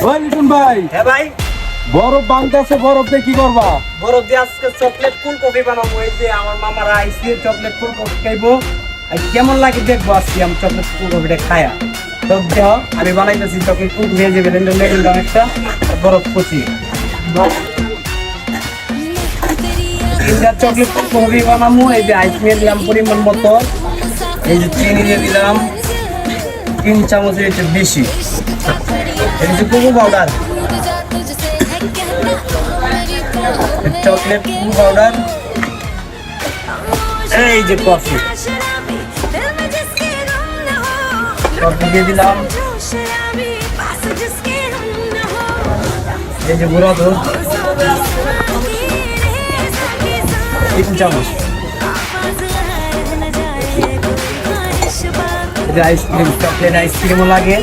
ওই লিটন ভাই, হ্যাঁ ভাই, বরফ ভাঙতেছে, বরফ দিয়ে কি করবা? বরফ দিয়ে আজকে চকলেট ফুলকপি বানাবো। এই যে আমার মামারা আইসে চকলেট ফুলকপি খাইবো। আর কেমন লাগে দেখবো আজকে আমি চকলেট ফুলকপিটা খায়া। তো দেহ আমি বানাইতেছি চকলেট ফুলকপি, এই যে মেরুন একটা বরফ কুচি। তিনটা চকলেট ফুলকপি বানাবো। এই যে আইস নিয়ে দিলাম পরিমাণ মতো, এই যে চিনি দিয়ে দিলাম 3 চামচের একটু বেশি, এই যে কোকো পাউডার, চকলেট পাউডার, এই যে কফি দিয়ে দিলাম, এই যে গুঁড়া দুধ 3 চামচ, এই যে আইসক্রিম, চকলেট আইসক্রিমও লাগে